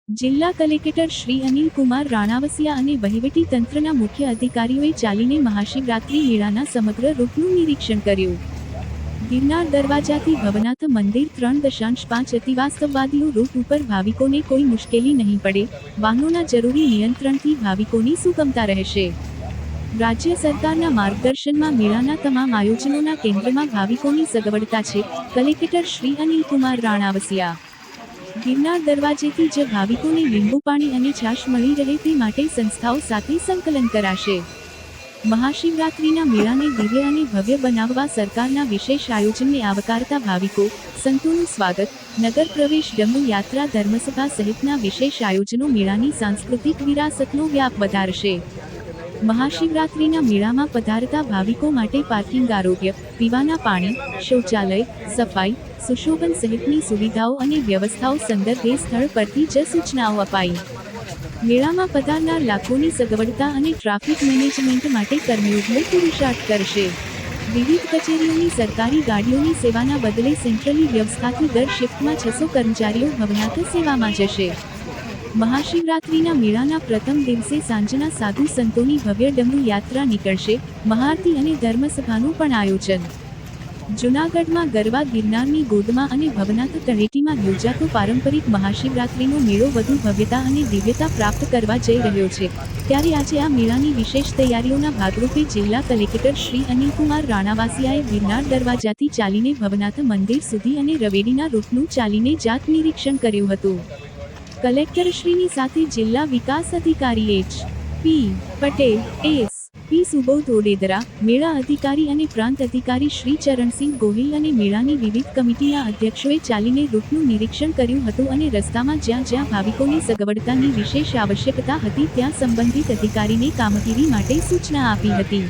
જિલ્લા કલેક્ટર શ્રી અનિલ કુમાર રાણાવસિયા અને વહીવટી તંત્રના મુખ્ય અધિકારીઓએ ચાલીને મહાશિવરાત્રી મેળાના સમગ્ર રૂટનું નિરીક્ષણ કર્યું. ગિરનાર દરવાજાથી ભવનાથ મંદિર 3.5 અતિવાસ્તવવાદીઓ રૂટ ઉપર ભાવિકોને કોઈ મુશ્કેલી નહીં પડે, વાહનોના જરૂરી નિયંત્રણથી ભાવિકોની સુગમતા રહેશે. રાજ્ય સરકારના માર્ગદર્શનમાં મેળાના તમામ આયોજનોના કેન્દ્રમાં ભાવિકોની સગવડતા છે. કલેક્ટર શ્રી અનિલ કુમાર રાણાવસિયા. ગિરનાર દરવાજેથી જ ભાવિકોને લીંબુ પાણી અને છાશ મળી રહે તે માટે સંસ્થાઓ સાથે સંકલન કરાશે. મહાશિવરાત્રીના મેળાને દિવ્ય અને ભવ્ય બનાવવા સરકારના વિશેષ આયોજનને આવકારતા ભાવિકો, સંતોનું સ્વાગત, નગર પ્રવેશ, ડમરૂ યાત્રા, ધર્મસભા સહિતના વિશેષ આયોજનો મેળાની સાંસ્કૃતિક વિરાસતનો વ્યાપ વધારશે. મહાશિવરાત્રીના મેળામાં પધારતા ભાવિકો માટે પાર્કિંગ, આરોગ્ય, પીવાના પાણી, શૌચાલય, સફાઈ, સુશોભન સહિતની સુવિધાઓ અને વ્યવસ્થાઓ સંદર્ભે સ્થળ પરથી જ સૂચનાઓ અપાઈ. મેળામાં પધારનાર લાખોની સગવડતા અને ટ્રાફિક મેનેજમેન્ટ માટે કર્મયોગનો પુરુષાર્થ કરશે. વિવિધ કચેરીઓની સરકારી ગાડીઓની સેવાના બદલે સેન્ટ્રલી વ્યવસ્થાથી દર શિફ્ટમાં 600 કર્મચારીઓ ભવનાથ સેવામાં જશે. મહાશિવરાત્રીના મેળાના પ્રથમ દિવસે સાંજના સાધુ સંતોની ભવ્ય ડમરૂ યાત્રા નીકળશે. મહાઆરતી અને ધર્મસભાનું પણ આયોજન. જૂનાગઢમાં ગરવા, ગિરનારની ગોદમાં અને ભવનાથ તળેટીમાં યોજાતો પારંપરિક મહાશિવરાત્રીનો મેળો વધુ ભવ્યતા અને દિવ્યતા પ્રાપ્ત કરવા જઈ રહ્યો છે. ત્યારે આજે આ મેળાની વિશેષ તૈયારીઓના ભાગરૂપે જિલ્લા કલેક્ટર શ્રી અનિલ કુમાર રાણાવસિયાએ ગિરનાર દરવાજાથી ચાલીને ભવનાથ મંદિર સુધી અને રવેડીના રૂટનું ચાલીને જાત નિરીક્ષણ કર્યું હતું. કલેક્ટરશ્રીની સાથે જિલ્લા વિકાસ અધિકારી H.P. પટેલ, S.P. સુબોધ ઓડેદરા, મેળા અધિકારી અને પ્રાંત અધિકારી શ્રી ચરણસિંહ ગોહિલ અને મેળાની વિવિધ કમિટીના અધ્યક્ષોએ ચાલીને રૂટનું નિરીક્ષણ કર્યું હતું અને રસ્તામાં જ્યાં જ્યાં ભાવિકોની સગવડતાની વિશેષ આવશ્યકતા હતી ત્યાં સંબંધિત અધિકારીને કામગીરી માટે સૂચના આપી હતી.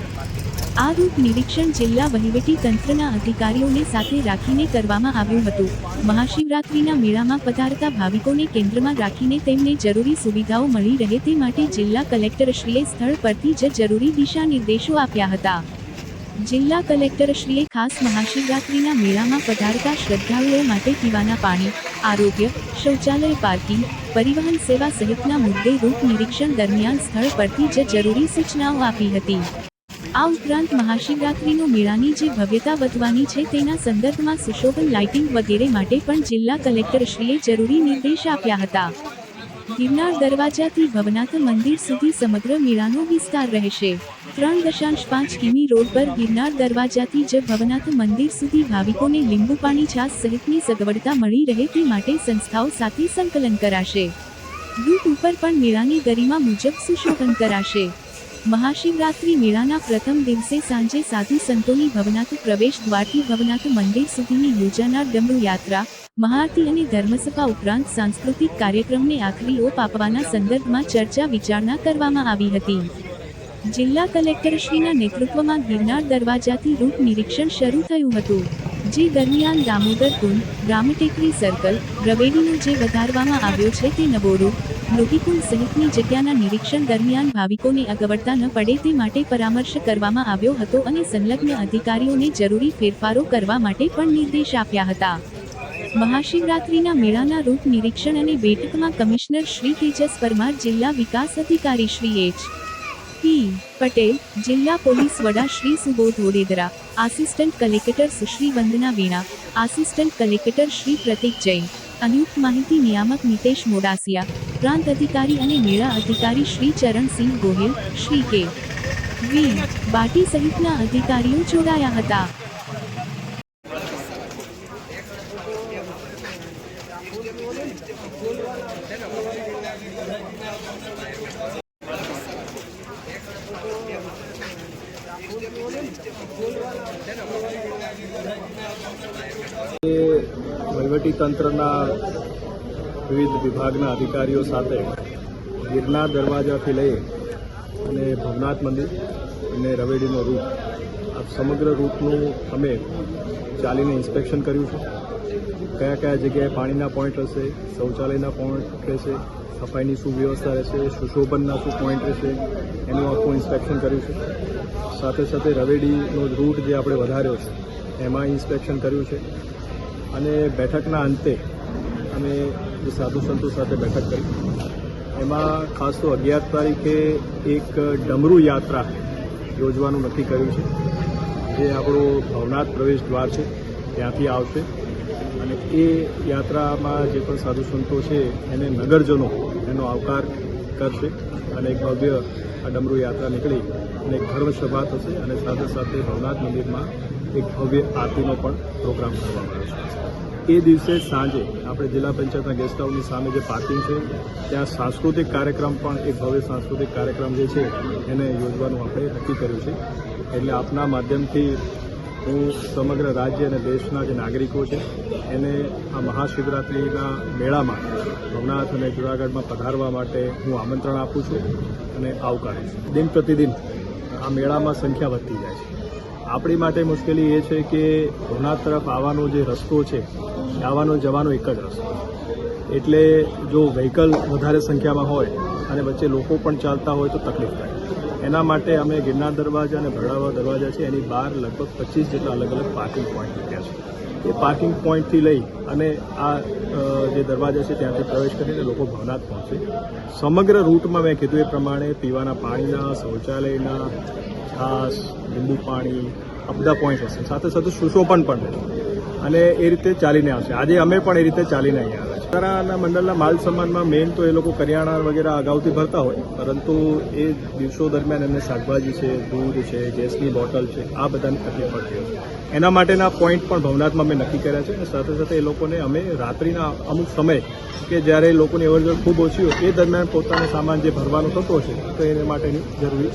આ રૂટ નિરીક્ષણ જિલ્લા વહીવટી તંત્રના અધિકારીઓને સાથે રાખીને કરવામાં આવ્યું હતું. મહાશિવરાત્રીના મેળામાં પધારતા ભાવિકોને કેન્દ્રમાં રાખીને તેમને જરૂરી સુવિધાઓ મળી રહે તે માટે જિલ્લા કલેક્ટરશ્રીએ સ્થળ પરથી જ જરૂરી દિશા નિર્દેશો આપ્યા હતા. જિલ્લા કલેક્ટરશ્રીએ ખાસ મહાશિવરાત્રીના મેળામાં પધારતા શ્રદ્ધાળુઓ માટે પીવાના પાણી, આરોગ્ય, શૌચાલય, પાર્કિંગ, પરિવહન સેવા સહિતના મુદ્દે રૂટ નિરીક્ષણ દરમિયાન સ્થળ પરથી જ જરૂરી સૂચનાઓ આપી હતી. આ ઉપરાંત મહાશિવરાત્રીનો મેળાની જે ભવ્યતા વધવાની છે તેના સંદર્ભમાં સુશોભન લાઇટિંગ વગેરે માટે પણ જિલ્લા કલેક્ટરશ્રીએ જરૂરી નિર્દેશ આપ્યા હતા. ગિરનાર દરવાજાથી ભવનાથ મંદિર સુધી સમગ્ર મેળાનો વિસ્તાર રહેશે. 3.5 કિમી રોડ પર ગિરનાર દરવાજાથી જ ભવનાથ મંદિર સુધી ભાવિકોને લીંબુ પાણી, છાશ સહિતની સગવડતા મળી રહે તે માટે સંસ્થાઓ સાથે સંકલન કરાશે. રૂટ ઉપર પણ મેળાની ગરિમા મુજબ સુશોભન કરાશે. મહાશિવરાત્રી મેળાના પ્રથમ દિવસે સાંજે સાધુ સંતોની ભવનાથ પ્રવેશ દ્વારથી ભવનાથ મંદિર સુધીની યોજાનાર ડમરૂ યાત્રા, મહાઆરતી અને ધર્મસભા ઉપરાંત સાંસ્કૃતિક કાર્યક્રમને આખરી ઓપ આપવાના સંદર્ભમાં ચર્ચા વિચારણા કરવામાં આવી હતી. જિલ્લા કલેક્ટરશ્રીના નેતૃત્વમાં ગિરનાર દરવાજાથી રૂટ નિરીક્ષણ શરૂ થયું હતું, જે દરમિયાન દામોદર કુંડ, રામટેકરી સર્કલ, રવેડીનો જે વધારવામાં આવ્યો છે તે નવો રૂટ, લોહીકુંડ સહિતની જગ્યાના નિરીક્ષણ દરમિયાન ભાવિકોને અગવડતા ન પડે તે માટે પરામર્શ કરવામાં આવ્યો હતો અને સંલગ્ન અધિકારીઓને જરૂરી ફેરફારો કરવા માટે પણ નિર્દેશ આપ્યા હતા. મહાશિવરાત્રીના મેળાના રૂટ નિરીક્ષણ અને બેઠકમાં કમિશનર શ્રી તેજસ પરમાર, જિલ્લા વિકાસ અધિકારી શ્રી H.P. પટેલ, જિલ્લા પોલીસ વડા શ્રી સુબોધ ઓડેદરા, આસિસ્ટન્ટ કલેક્ટર સુશ્રી વંદના વીણા, આસિસ્ટન્ટ કલેક્ટર શ્રી પ્રતિક જૈન, સંયુક્ત માહિતી નિયામક નિતેશ મોડાસિયા, પ્રાંત અધિકારી અને મેળા અધિકારી શ્રી ચરણસિંહ ગોહિલ, શ્રી K.V. બાટી સહિતના અધિકારીઓ જોડાયા હતા. વહીવટી તંત્રના વિવિધ વિભાગના અધિકારીઓ સાથે ગિરનાર દરવાજાથી લઈ અને ભવનાથ મંદિર અને રવેડીનો રૂટ, આ સમગ્ર રૂટનું અમે ચાલીને ઇન્સ્પેક્શન કર્યું છે. કયા કયા જગ્યાએ પાણીના પોઈન્ટ રહેશે, શૌચાલયના પોઈન્ટ રહેશે, સફાઈની શું વ્યવસ્થા રહેશે, સુશોભનના શું પોઈન્ટ રહેશે, એનું આખું ઇન્સ્પેક્શન કર્યું છે. સાથે સાથે રવેડીનો રૂટ જે આપણે વધાર્યો છે એમાં ઇન્સ્પેક્શન કર્યું છે. અને બેઠકના અંતે અમે જે સાધુ સંતો સાથે બેઠક કરી એમાં ખાસ તો 11 તારીખે એક ડમરૂ યાત્રા યોજવાનું નક્કી કર્યું છે, જે આપણો ભવનાથ પ્રવેશ દ્વાર છે ત્યાંથી આવશે અને એ યાત્રામાં જે પણ સાધુ સંતો છે એને નગરજનો એનો આવકાર કરશે અને એક ભવ્ય આ ડમરૂ યાત્રા નીકળી અને એક ધર્મસભા થશે અને સાથે સાથે ભવનાથ મંદિરમાં એક ભવ્ય આરતીનો પણ પ્રોગ્રામ કરવામાં આવશે. એ દિવસે સાંજે આપણે જિલ્લા પંચાયતના ગેસ્ટ હાઉસની સામે જે પાર્કિંગ છે ત્યાં સાંસ્કૃતિક કાર્યક્રમ પણ એક ભવ્ય સાંસ્કૃતિક કાર્યક્રમ જે છે એને યોજવાનું આપણે નક્કી કર્યું છે. એટલે આપના માધ્યમથી હું સમગ્ર રાજ્ય અને દેશના જે નાગરિકો છે એને આ મહાશિવરાત્રિના મેળામાં ભવનાથ અને જૂનાગઢમાં પધારવા માટે હું આમંત્રણ આપું છું અને આવકારીશ. દિન પ્રતિદિન આ મેળામાં સંખ્યા વધતી જાય છે. આપણી માટે મુશ્કેલી એ છે કે ભવનાથ તરફ આવવાનો જે રસ્તો છે આવવાનો જવાનો એક જ રસ્તો, એટલે જો વ્હીકલ વધારે સંખ્યામાં હોય અને વચ્ચે લોકો પણ ચાલતા હોય તો તકલીફ થાય. એના માટે અમે ગિરનાર દરવાજા અને ભરડાવા દરવાજા છે એની બહાર લગભગ 25 જેટલા અલગ અલગ પાર્કિંગ પોઈન્ટ મૂક્યા છે. એ પાર્કિંગ પોઈન્ટથી લઈ અને આ જે દરવાજા છે ત્યાંથી પ્રવેશ કરીને લોકો ભવનાથ પહોંચે. સમગ્ર રૂટમાં મેં કીધું એ પ્રમાણે પીવાના પાણીના, શૌચાલયના, છાશ, લીંબુ પાણી આ બધા પોઈન્ટ હશે. સાથે સાથે સુશોભન પણ રહેશે અને એ રીતે ચાલીને આવશે. આજે અમે પણ એ રીતે ચાલીને અહીંયા આવ્યા છીએ. વધારાના મંડળના માલ સામાનમાં મેઇન તો એ લોકો કરિયાણા વગેરે અગાઉથી ભરતા હોય, પરંતુ એ દિવસો દરમિયાન એમને શાકભાજી છે, દૂધ છે, ગેસની બોટલ છે, આ બધાની તકલીફ પડતી હોય. એના માટેના પોઈન્ટ પણ ભવનાથમાં અમે નક્કી કર્યા છે અને સાથે સાથે એ લોકોને અમે રાત્રિના અમુક સમય કે જ્યારે લોકોની અવરજવર ખૂબ ઓછી હોય એ દરમિયાન પોતાનો સામાન જે ભરવાનો થતો હશે તો એને માટેની જરૂરી